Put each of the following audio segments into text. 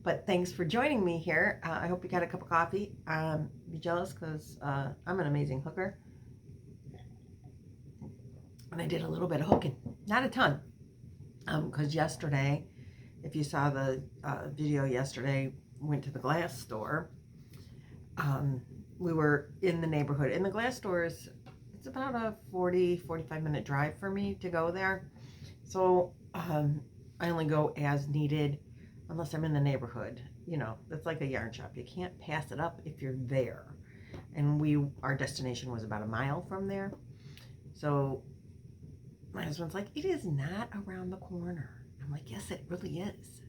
But thanks for joining me here. I hope you got a cup of coffee. Be jealous because I'm an amazing hooker. And I did a little bit of hooking, not a ton. Because yesterday, if you saw the video yesterday, went to the glass store. We were in the neighborhood. In the glass stores, it's about a 45 minute drive for me to go there. So I only go as needed unless I'm in the neighborhood. You know, it's like a yarn shop. You can't pass it up if you're there. And our destination was about a mile from there. So my husband's like, it is not around the corner. I'm like, yes, it really is.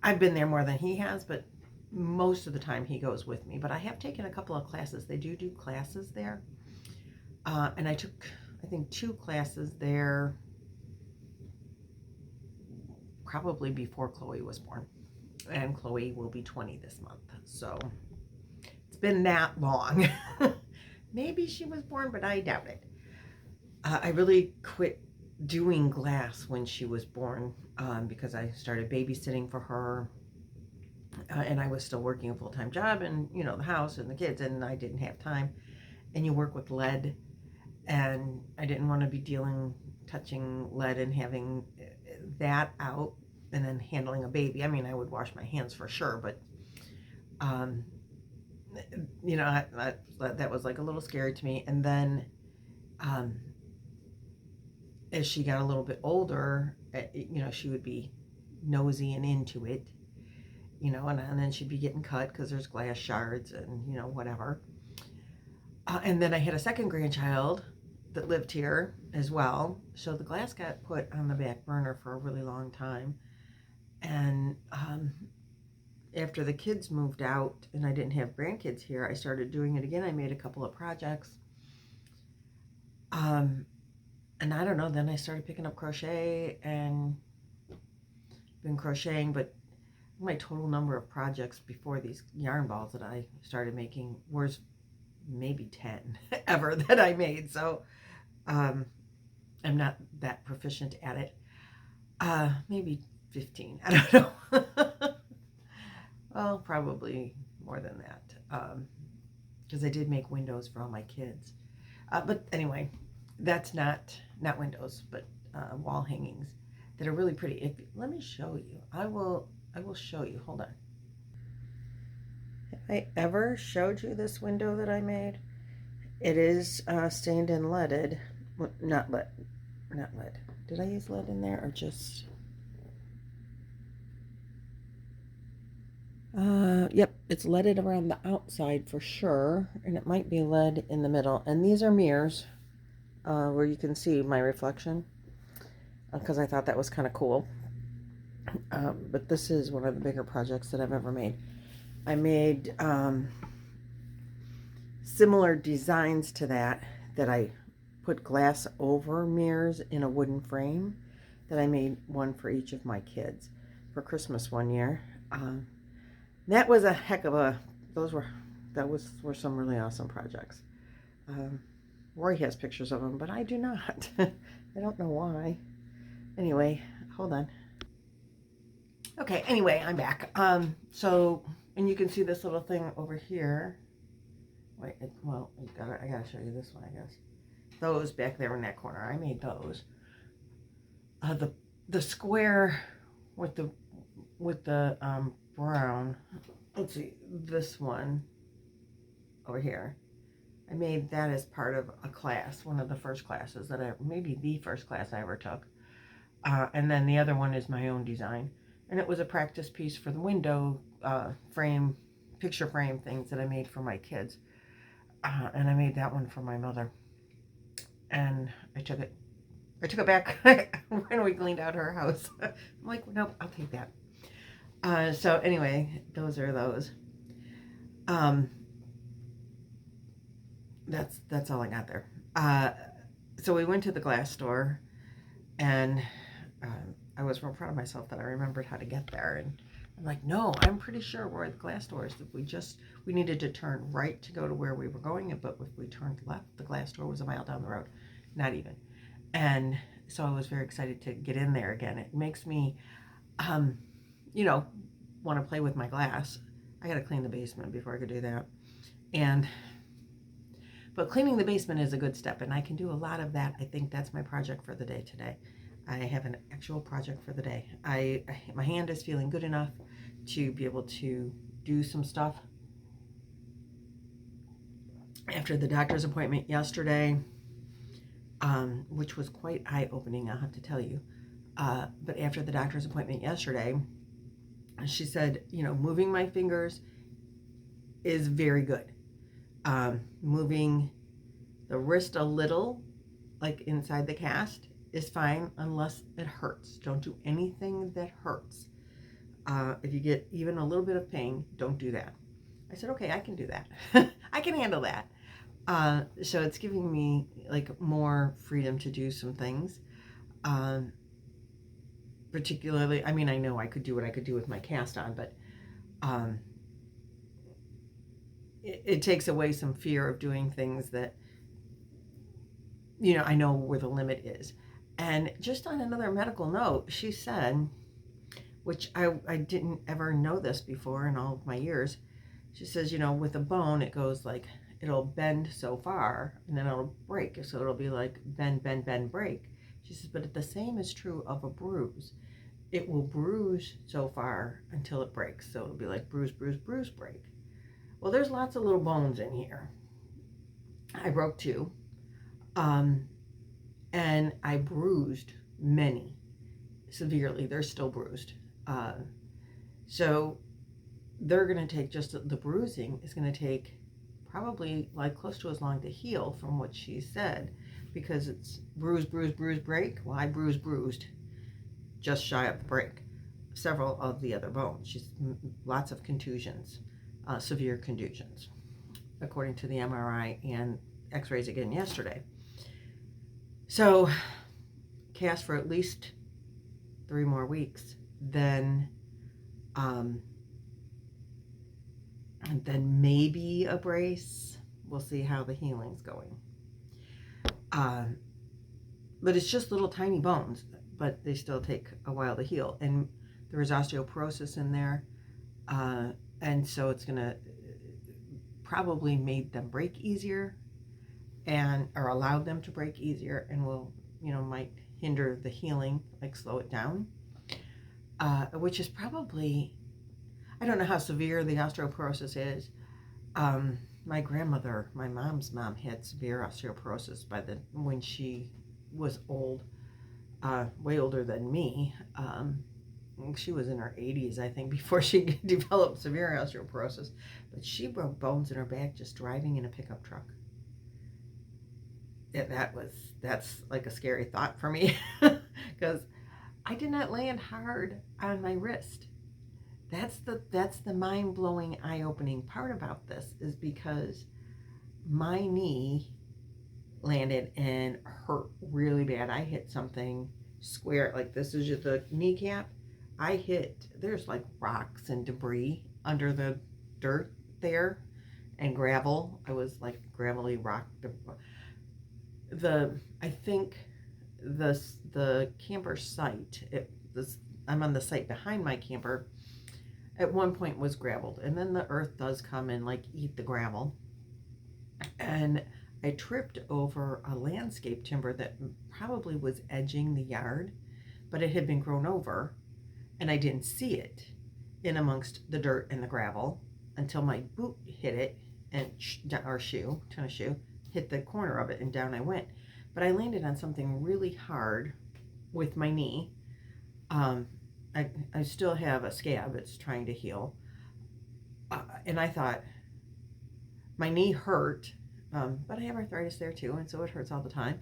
I've been there more than he has, but most of the time he goes with me. But I have taken a couple of classes. They do classes there. And I took, I think, 2 classes there probably before Chloe was born. And Chloe will be 20 this month. So it's been that long. Maybe she was born, but I doubt it. I really quit doing glass when she was born because I started babysitting for her. And I was still working a full-time job and, you know, the house and the kids, and I didn't have time. And you work with lead, and I didn't want to be touching lead and having that out and then handling a baby. I mean, I would wash my hands for sure, but, you know, that was like a little scary to me. And then as she got a little bit older, you know, she would be nosy and into it. You know, and then she'd be getting cut because there's glass shards and, you know, whatever. And then I had a second grandchild that lived here as well. So the glass got put on the back burner for a really long time. And after the kids moved out and I didn't have grandkids here, I started doing it again. I made a couple of projects. And I don't know, then I started picking up crochet and been crocheting, but my total number of projects before these yarn balls that I started making was maybe 10 ever that I made. So I'm not that proficient at it. Maybe 15. I don't know. Well, probably more than that. Because I did make windows for all my kids. But anyway, that's not windows, but wall hangings that are really pretty. Let me show you. I will show you. Hold on. Have I ever showed you this window that I made? It is stained and leaded. Well, not lead. Did I use lead in there or just? Yep, it's leaded around the outside for sure, and it might be lead in the middle. And these are mirrors where you can see my reflection because I thought that was kind of cool. But this is one of the bigger projects that I've ever made. I made similar designs to that I put glass over mirrors in a wooden frame that I made one for each of my kids for Christmas one year. That was a heck of a, were some really awesome projects. Rory has pictures of them, but I do not. I don't know why. Anyway, hold on. Okay, anyway, I'm back. So, and you can see this little thing over here. Wait, well, I gotta show you this one, I guess. Those back there in that corner, I made those. The square with the brown. Let's see, this one over here. I made that as part of a class, one of the first classes maybe the first class I ever took. And then the other one is my own design. And it was a practice piece for the window frame, picture frame things that I made for my kids. And I made that one for my mother. And I took it back when we cleaned out her house. I'm like, nope, I'll take that. So anyway, those are those. That's all I got there. So we went to the glass store, and I was real proud of myself that I remembered how to get there. And I'm like, no, I'm pretty sure we're at the glass store. If we needed to turn right to go to where we were going, but if we turned left, the glass store was a mile down the road, not even. And so I was very excited to get in there again. It makes me, you know, want to play with my glass. I got to clean the basement before I could do that. But cleaning the basement is a good step, and I can do a lot of that. I think that's my project for the day today. I have an actual project for the day. My hand is feeling good enough to be able to do some stuff. After the doctor's appointment yesterday, which was quite eye-opening, I'll have to tell you. But after the doctor's appointment yesterday, she said, moving my fingers is very good. Moving the wrist a little, like inside the cast, is fine unless it hurts. Don't do anything that hurts. If you get even a little bit of pain, don't do that. I said, okay, I can do that. I can handle that. So it's giving me like more freedom to do some things. Particularly, I mean, I know I could do what I could do with my cast on, but it takes away some fear of doing things that, I know where the limit is. And just on another medical note, she said, which I didn't ever know this before in all of my years, she says, with a bone, it goes like, it'll bend so far and then it'll break. So it'll be like bend, bend, bend, break. She says, but the same is true of a bruise. It will bruise so far until it breaks. So it'll be like bruise, bruise, bruise, break. Well, there's lots of little bones in here. I broke 2. And I bruised many severely. They're still bruised. So they're going to take, just the bruising is going to take probably like close to as long to heal from what she said, because it's bruise, bruise, bruise, break. Well, I bruised just shy of the break. Several of the other bones. She's lots of contusions, severe contusions, according to the MRI and x-rays again yesterday. So cast for at least 3 more weeks, then maybe a brace. We'll see how the healing's going. But it's just little tiny bones, but they still take a while to heal. And there is osteoporosis in there, and so it's gonna probably made them break easier, or allowed them to break easier, and will, might hinder the healing, like slow it down, which is probably, I don't know how severe the osteoporosis is. My grandmother, my mom's mom, had severe osteoporosis when she was old, way older than me. She was in her 80s, I think, before she developed severe osteoporosis. But she broke bones in her back just driving in a pickup truck. That's like a scary thought for me, because I did not land hard on my wrist. That's the mind-blowing, eye-opening part about this, is because my knee landed and hurt really bad. I hit something square, like this is just the kneecap. There's like rocks and debris under the dirt there, and gravel. I was like gravelly rock. I think the camper site, I'm on the site behind my camper, at one point was gravelled, and then the earth does come and like eat the gravel. And I tripped over a landscape timber that probably was edging the yard, but it had been grown over, and I didn't see it in amongst the dirt and the gravel until my boot hit it, and tennis shoe, hit the corner of it, and down I went. But I landed on something really hard with my knee. I still have a scab. It's trying to heal. And I thought, my knee hurt, but I have arthritis there too, and so it hurts all the time.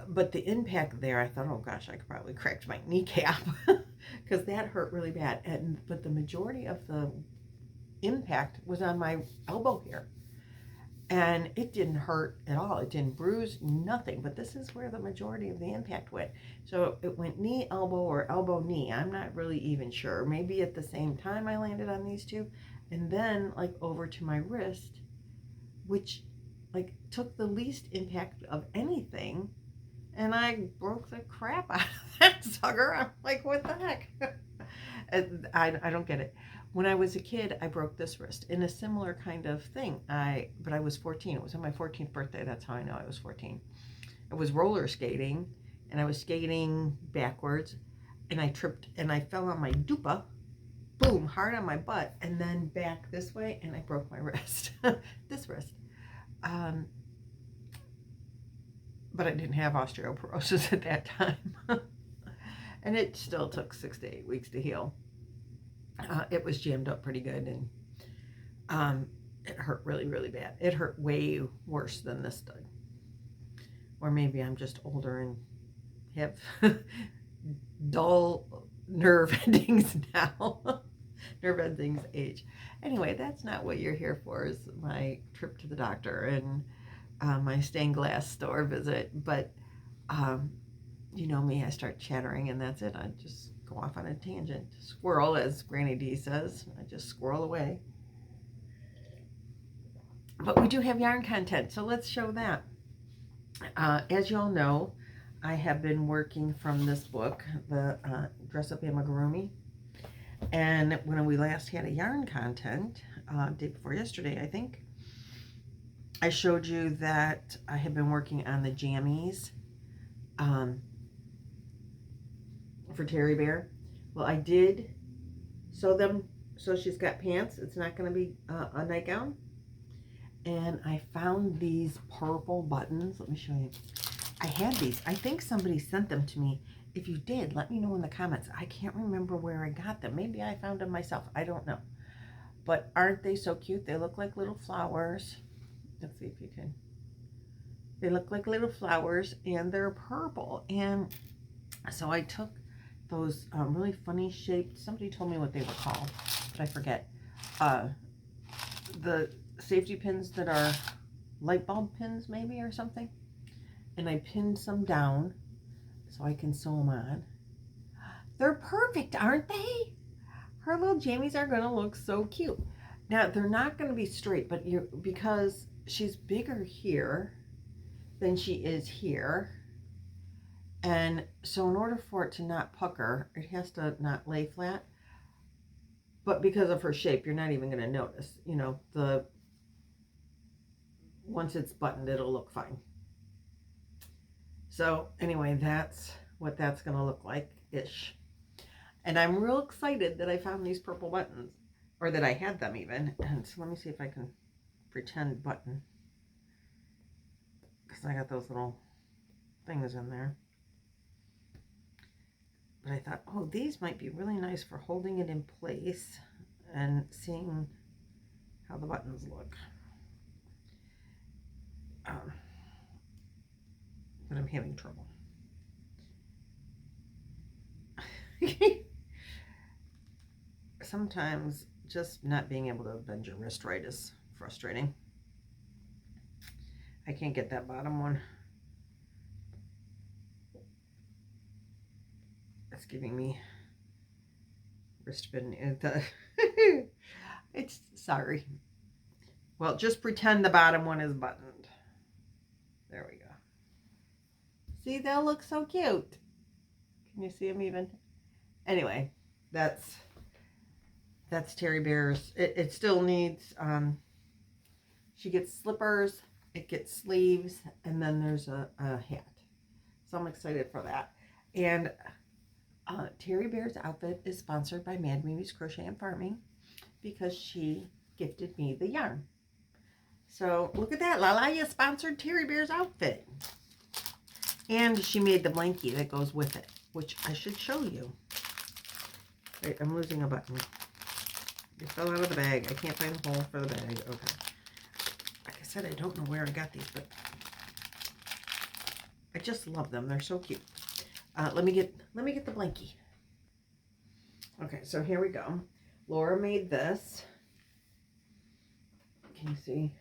But the impact there, I thought, oh gosh, I could probably crack my kneecap, because that hurt really bad. But the majority of the impact was on my elbow here. And it didn't hurt at all. It didn't bruise, nothing. But this is where the majority of the impact went. So it went knee, elbow, or elbow, knee. I'm not really even sure. Maybe at the same time I landed on these two. And then like over to my wrist, which like took the least impact of anything. And I broke the crap out of that sucker. I'm like, what the heck? I don't get it. When I was a kid, I broke this wrist in a similar kind of thing. But I was 14. It was on my 14th birthday. That's how I know I was 14. I was roller skating, and I was skating backwards, and I tripped, and I fell on my dupa, boom, hard on my butt, and then back this way, and I broke my wrist, this wrist. But I didn't have osteoporosis at that time. And it still took 6 to 8 weeks to heal. It was jammed up pretty good, and it hurt really, really bad. It hurt way worse than this did. Or maybe I'm just older and have dull nerve endings now. Nerve endings age. Anyway, that's not what you're here for, is my trip to the doctor and my stained glass store visit. But you know me, I start chattering and that's it. I just go off on a tangent. Squirrel, as Granny D says. I just squirrel away. But we do have yarn content, so let's show that. As you all know, I have been working from this book, the Dress Up Amigurumi. And when we last had a yarn content, day before yesterday, I think, I showed you that I have been working on the jammies for Terri Bear. Well, I did sew them so she's got pants. It's not going to be a nightgown. And I found these purple buttons. Let me show you. I had these. I think somebody sent them to me. If you did, let me know in the comments. I can't remember where I got them. Maybe I found them myself. I don't know. But aren't they so cute? They look like little flowers. Let's see if you can. They look like little flowers, and they're purple. And so I took those really funny shaped, somebody told me what they were called, but I forget. The safety pins that are light bulb pins maybe or something. And I pinned some down so I can sew them on. They're perfect, aren't they? Her little jammies are going to look so cute. Now, they're not going to be straight, but because she's bigger here than she is here. And so in order for it to not pucker, it has to not lay flat. But because of her shape, you're not even going to notice. You know, once it's buttoned, it'll look fine. So anyway, that's what that's going to look like-ish. And I'm real excited that I found these purple buttons, or that I had them even. And so let me see if I can pretend button, because I got those little things in there. But I thought, oh, these might be really nice for holding it in place and seeing how the buttons look. But I'm having trouble. Sometimes just not being able to bend your wrist right is frustrating. I can't get that bottom one. It's giving me wrist bending. It's sorry. Well, just pretend the bottom one is buttoned. There we go. See, they'll look so cute. Can you see them even? Anyway, that's Terri Bear's. It still needs, she gets slippers, it gets sleeves, and then there's a hat. So I'm excited for that. And Terri Bear's outfit is sponsored by Mad Mimi's Crochet and Farming because she gifted me the yarn. So look at that. Lala, you sponsored Terri Bear's outfit. And she made the blankie that goes with it, which I should show you. Wait, I'm losing a button. It fell out of the bag. I can't find the hole for the bag. Okay. Like I said, I don't know where I got these, but I just love them. They're so cute. Let me get the blankie. Okay, so here we go. Laura made this. Can you see?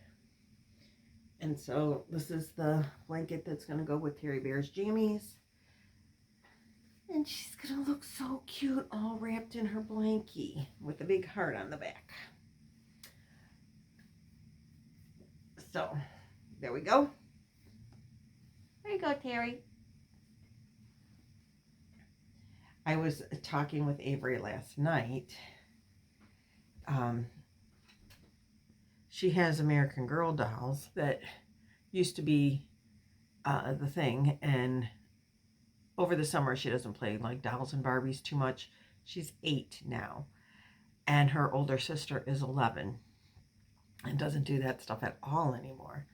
And so this is the blanket that's going to go with Terri Bear's jammies. And she's going to look so cute all wrapped in her blankie with a big heart on the back. So there we go. There you go, Terri. I was talking with Avery last night. She has American Girl dolls that used to be the thing, and over the summer she doesn't play like dolls and Barbies too much. She's 8 now, and her older sister is 11 and doesn't do that stuff at all anymore.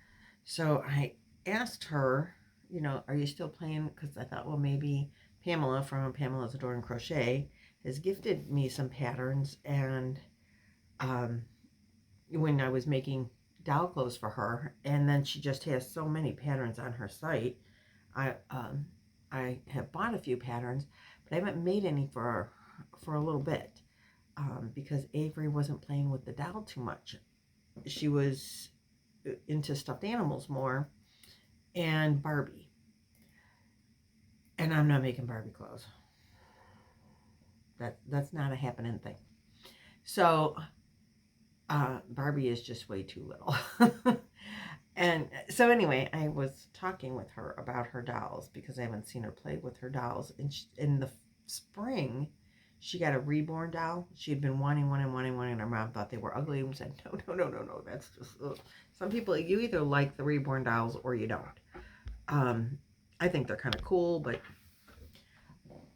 So I asked her, are you still playing? Because I thought, well, maybe Pamela from Pamela's Adoring Crochet has gifted me some patterns, and when I was making doll clothes for her, and then she just has so many patterns on her site. I have bought a few patterns, but I haven't made any for a little bit because Avery wasn't playing with the doll too much. She was into stuffed animals more and Barbie. And I'm not making Barbie clothes. That's not a happening thing. So Barbie is just way too little. And so anyway, I was talking with her about her dolls because I haven't seen her play with her dolls. And in the spring, she got a reborn doll. She had been wanting one, and her mom thought they were ugly and said, no, that's just, ugh. Some people, you either like the reborn dolls or you don't. I think they're kind of cool, but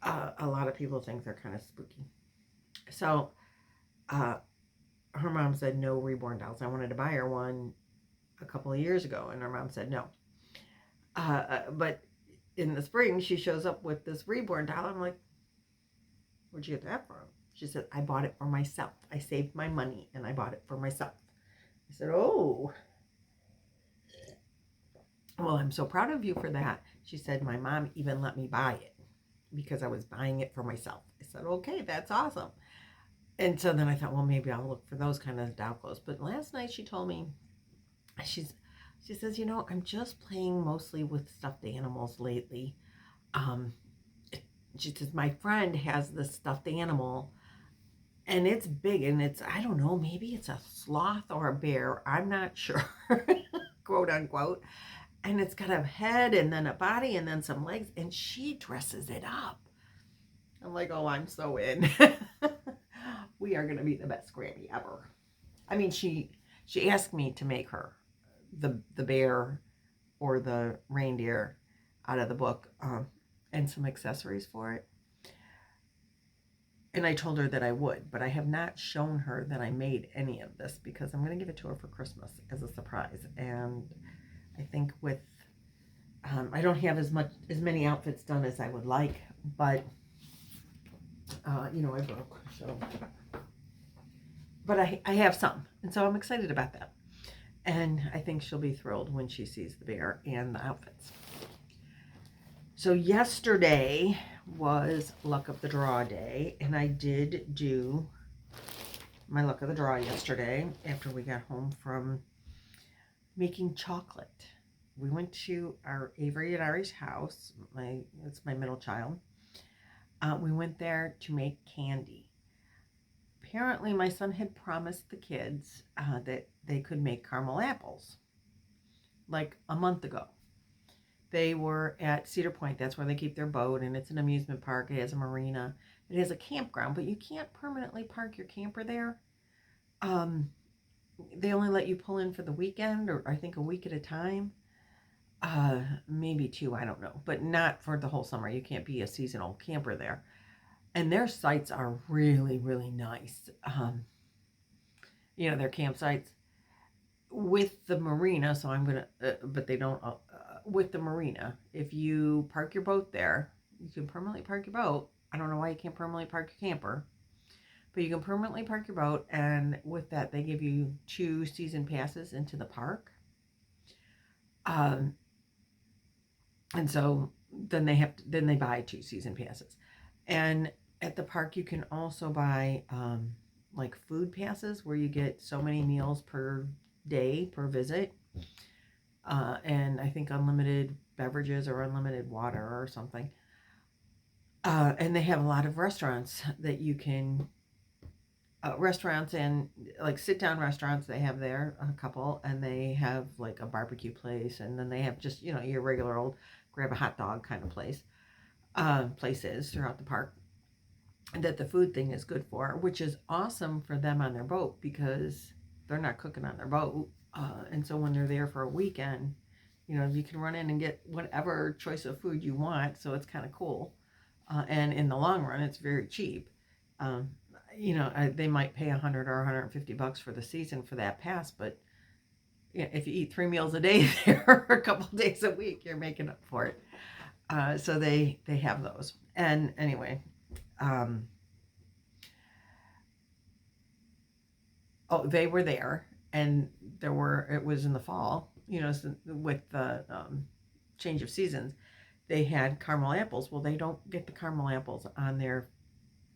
a lot of people think they're kind of spooky. So her mom said no reborn dolls. I wanted to buy her one a couple of years ago, and her mom said no. But in the spring, she shows up with this reborn doll. I'm like, where'd you get that from? She said, I bought it for myself. I saved my money, and I bought it for myself. I said, oh. Well, I'm so proud of you for that. She said, my mom even let me buy it because I was buying it for myself. I said, okay, that's awesome. And so then I thought, well, maybe I'll look for those kind of doll clothes. But last night she told me, she says, I'm just playing mostly with stuffed animals lately. She says, my friend has this stuffed animal, and it's big, and it's, I don't know, maybe it's a sloth or a bear. I'm not sure, quote unquote. And it's got a head and then a body and then some legs, and she dresses it up. I'm like, oh, I'm so in. We are going to be the best Grammy ever. I mean, she asked me to make her the bear or the reindeer out of the book and some accessories for it. And I told her that I would, but I have not shown her that I made any of this because I'm going to give it to her for Christmas as a surprise. And I think with I don't have as many outfits done as I would like, but I broke, so. But I have some, and so I'm excited about that. And I think she'll be thrilled when she sees the bear and the outfits. So yesterday was Luck of the Draw day, and I did do my Luck of the Draw yesterday after we got home from making chocolate. We went to our Avery and Ari's house. It's my middle child. We went there to make candy. Apparently, my son had promised the kids that they could make caramel apples like a month ago. They were at Cedar Point. That's where they keep their boat, and it's an amusement park. It has a marina. It has a campground, but you can't permanently park your camper there. They only let you pull in for the weekend, or I think a week at a time. Maybe 2, I don't know, but not for the whole summer. You can't be a seasonal camper there. And their sites are really, really nice. Their campsites with the marina. So I'm going to, but they don't, with the marina, if you park your boat there, you can permanently park your boat. I don't know why you can't permanently park your camper, but you can permanently park your boat. And with that, they give you 2 season passes into the park. And so then they buy 2 season passes. And at the park, you can also buy like food passes where you get so many meals per day per visit. And I think unlimited beverages or unlimited water or something. And they have a lot of restaurants that you can, restaurants and like sit down restaurants they have there, a couple, and they have like a barbecue place, and then they have just, your regular old grab a hot dog kind of places throughout the park. that the food thing is good for, which is awesome for them on their boat because they're not cooking on their boat. And so when they're there for a weekend, you know, you can run in and get whatever choice of food you want. So it's kind of cool. And in the long run, it's very cheap. Um, you know, they might pay $100 or $150 for the season for that pass, but yeah, if you eat 3 meals a day there a couple of days a week, you're making up for it. So they have those. And anyway, they were there, and it was in the fall, you know, so with the change of seasons, they had caramel apples. Well, they don't get the caramel apples on their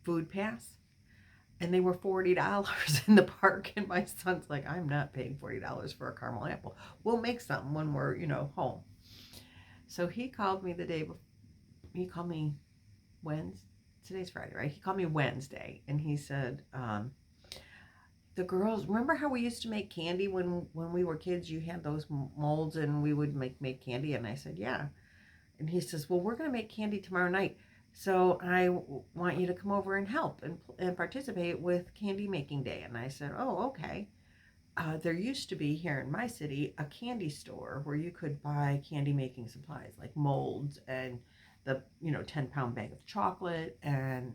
food pass, and they were $40 in the park. And my son's like, I'm not paying $40 for a caramel apple. We'll make something when we're, you know, home. So he called me the day before. He called me Wednesday. Today's Friday, right? He called me Wednesday, and he said, the girls, remember how we used to make candy when we were kids? You had those molds, and we would make candy. And I said, yeah. And he says, well, we're going to make candy tomorrow night, so I want you to come over and help and participate with candy making day. And I said, oh, okay. There used to be here in my city a candy store where you could buy candy making supplies like molds and the 10-pound bag of chocolate and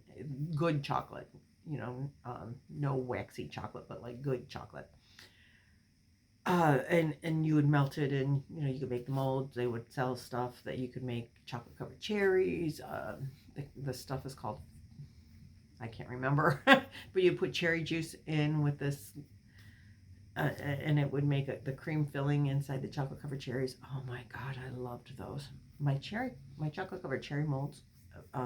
good chocolate, no waxy chocolate, but like good chocolate. And you would melt it, and you could make the molds. They would sell stuff that you could make chocolate covered cherries. The stuff is called, I can't remember, but you put cherry juice in with this, and it would make the cream filling inside the chocolate covered cherries. Oh my God, I loved those. My chocolate covered cherry molds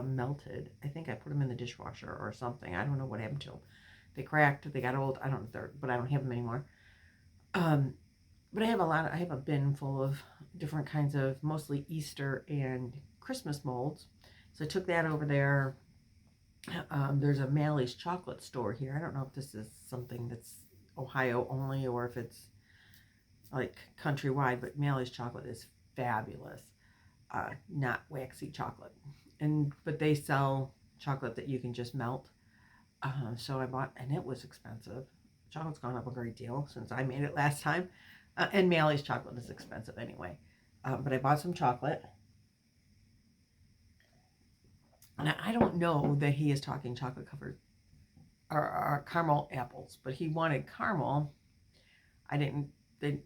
melted. I think I put them in the dishwasher or something. I don't know what happened to them. They cracked. They got old. I don't know, but I don't have them anymore. But I have a bin full of different kinds of mostly Easter and Christmas molds. So I took that over there. There's a Mally's chocolate store here. I don't know if this is something that's Ohio only or if it's like countrywide, but Mally's chocolate is fabulous. Not waxy chocolate. But they sell chocolate that you can just melt. So I bought, and it was expensive. Chocolate's gone up a great deal since I made it last time. And Mally's chocolate is expensive anyway. But I bought some chocolate. And I don't know that he is talking chocolate covered or caramel apples, but he wanted caramel. They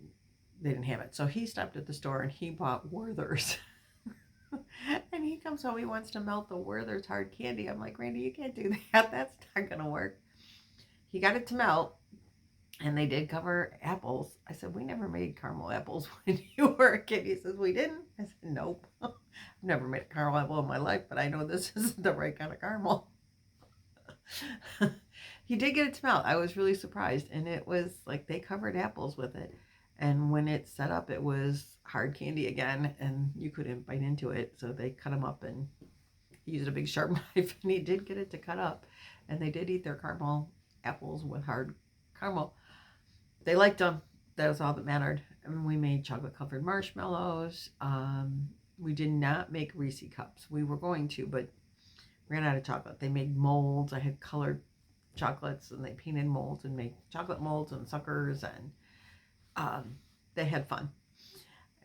didn't have it. So he stopped at the store and he bought Werther's. And he comes home, he wants to melt the Werther's hard candy. I'm like, Randy, you can't do that. That's not going to work. He got it to melt, and they did cover apples. I said, we never made caramel apples when you were a kid. He says, we didn't? I said, nope. I've never made a caramel apple in my life, but I know this isn't the right kind of caramel. He did get it to melt. I was really surprised. And it was like they covered apples with it. And when it set up, it was hard candy again, and you couldn't bite into it. So they cut them up and used a big sharp knife, and he did get it to cut up. And they did eat their caramel apples with hard caramel. They liked them. That was all that mattered. And we made chocolate covered marshmallows. We did not make Reese cups. We were going to, but ran out of chocolate. They made molds. I had colored chocolates, and they painted molds and made chocolate molds and suckers, and they had fun.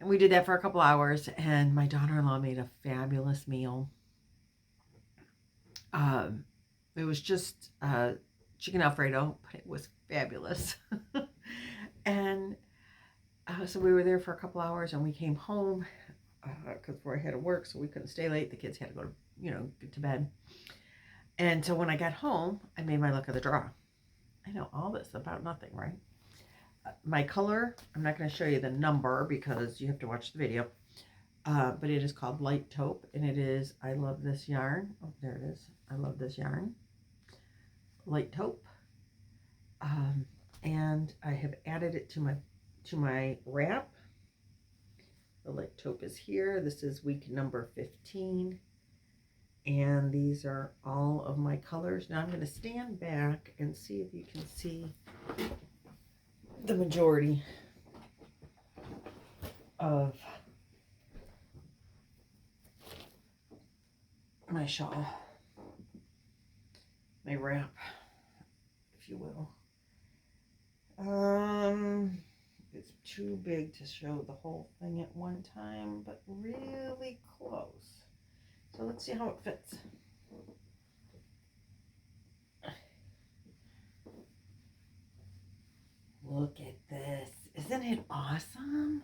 And we did that for a couple hours, and my daughter-in-law made a fabulous meal. It was just chicken Alfredo, but it was fabulous. And so we were there for a couple hours, and we came home because I had to work, so we couldn't stay late. The kids had to go to, get to bed. And so when I got home, I made my luck of the draw. I know all this about nothing, right? My color, I'm not going to show you the number because you have to watch the video. But it is called Light Taupe, and it is, I love this yarn. Oh, there it is. I love this yarn. Light Taupe. And I have added it to my wrap. The Light Taupe is here. This is week number 15. And these are all of my colors. Now I'm going to stand back and see if you can see the majority of my shawl. my wrap, if you will. It's too big to show the whole thing at one time, but really close. So let's see how it fits. Look at this. Isn't it awesome?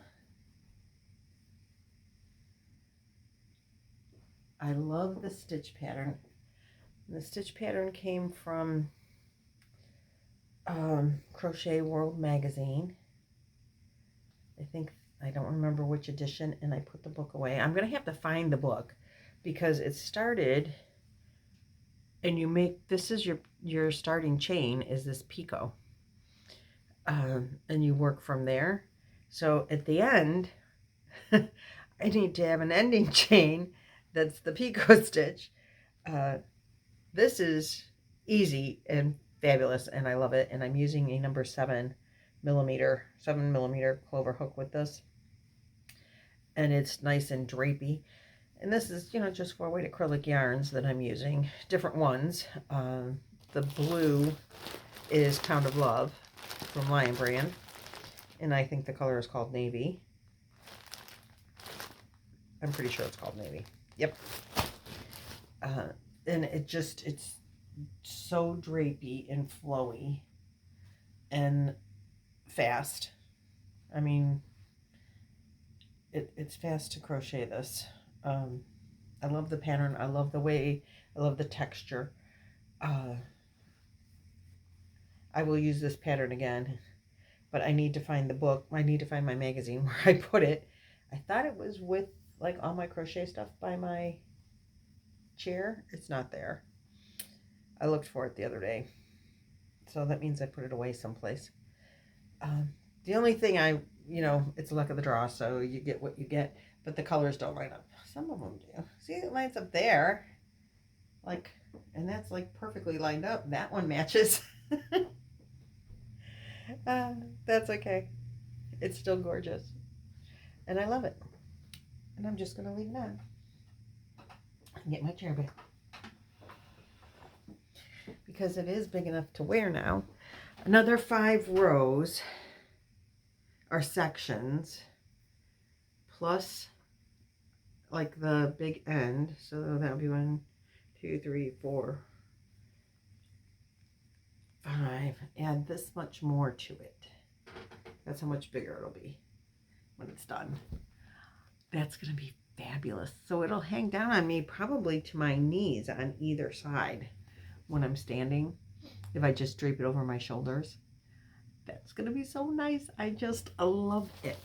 I love the stitch pattern. The stitch pattern came from Crochet World magazine. I don't remember which edition, and I put the book away. I'm going to have to find the book because it started, and you make, this is your starting chain is this picot. And you work from there. So at the end, I need to have an ending chain that's the picot stitch. This is easy and fabulous, and I love it. And I'm using a number 7 millimeter clover hook with this, and it's nice and drapey. And this is, you know, just 4 weight acrylic yarns that I'm using, different ones. The blue is Pound of Love from Lion Brand, and I think the color is called Navy. I'm pretty sure it's called Navy. Yep. And it's so drapey and flowy and fast. I mean, it's fast to crochet this. I love the pattern. I love the way, I love the texture. I will use this pattern again, but I need to find the book. I need to find my magazine where I put it. I thought it was with like all my crochet stuff by my chair. It's not there. I looked for it the other day, so that means I put it away someplace. The only thing it's luck of the draw, so you get what you get, but the colors don't line up. Some of them do. See, it lines up there, like, and that's like perfectly lined up. That one matches. That's okay. It's still gorgeous, and I love it. And I'm just gonna leave it on and get my chair back because it is big enough to wear now. Another 5 rows are sections plus like the big end, so that would be 1, 2, 3, 4, 5. Add this much more to it. That's how much bigger it'll be when it's done. That's gonna be fabulous. So it'll hang down on me probably to my knees on either side when I'm standing, if I just drape it over my shoulders. That's gonna be so nice. I love it.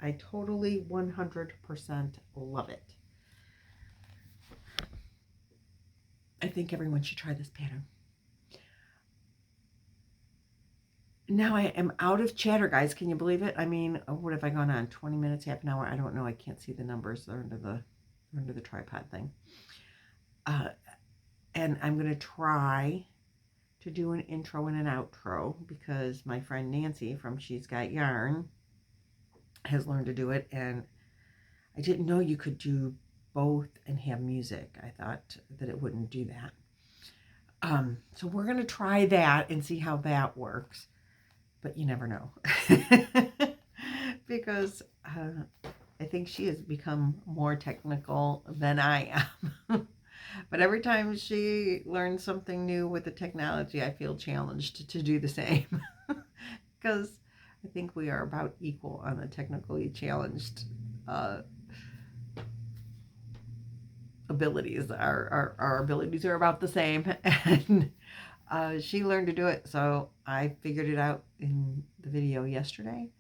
I totally 100% love it. I think everyone should try this pattern. Now I am out of chatter, guys. Can you believe it? I mean, what have I gone on? 20 minutes, half an hour? I don't know. I can't see the numbers. They're under the tripod thing. And I'm going to try to do an intro and an outro because my friend Nancy from She's Got Yarn has learned to do it, and I didn't know you could do both and have music. I thought that it wouldn't do that. So we're going to try that and see how that works. But you never know. Because I think she has become more technical than I am. But every time she learns something new with the technology, I feel challenged to do the same. Because I think we are about equal on the technically challenged abilities. Our abilities are about the same. And she learned to do it, so I figured it out in the video yesterday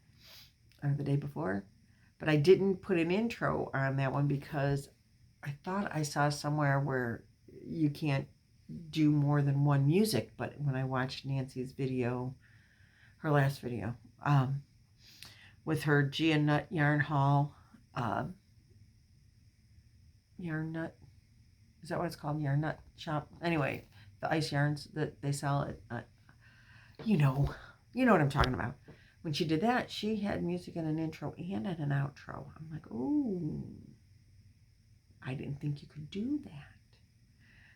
or the day before. But I didn't put an intro on that one because I thought I saw somewhere where you can't do more than one music. But when I watched Nancy's video, her last video, with her Gia Nut Yarn Haul, Yarn Nut, is that what it's called? Yarn Nut Shop? Anyway, the ice yarns that they sell at, you know what I'm talking about. When she did that, she had music in an intro and in an outro. I'm like, ooh, I didn't think you could do that.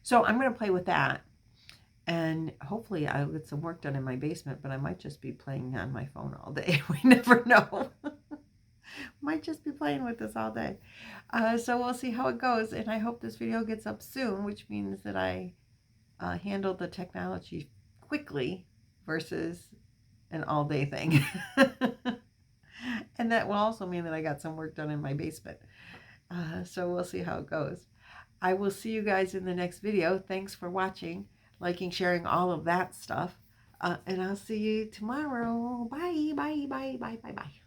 So I'm going to play with that And hopefully I'll get some work done in my basement, but I might just be playing on my phone all day. We never know. Might just be playing with this all day. So we'll see how it goes. And I hope this video gets up soon, which means that I handled the technology quickly versus an all-day thing. And that will also mean that I got some work done in my basement. So we'll see how it goes. I will see you guys in the next video. Thanks for watching, liking, sharing, all of that stuff. And I'll see you tomorrow. Bye, bye, bye, bye, bye, bye.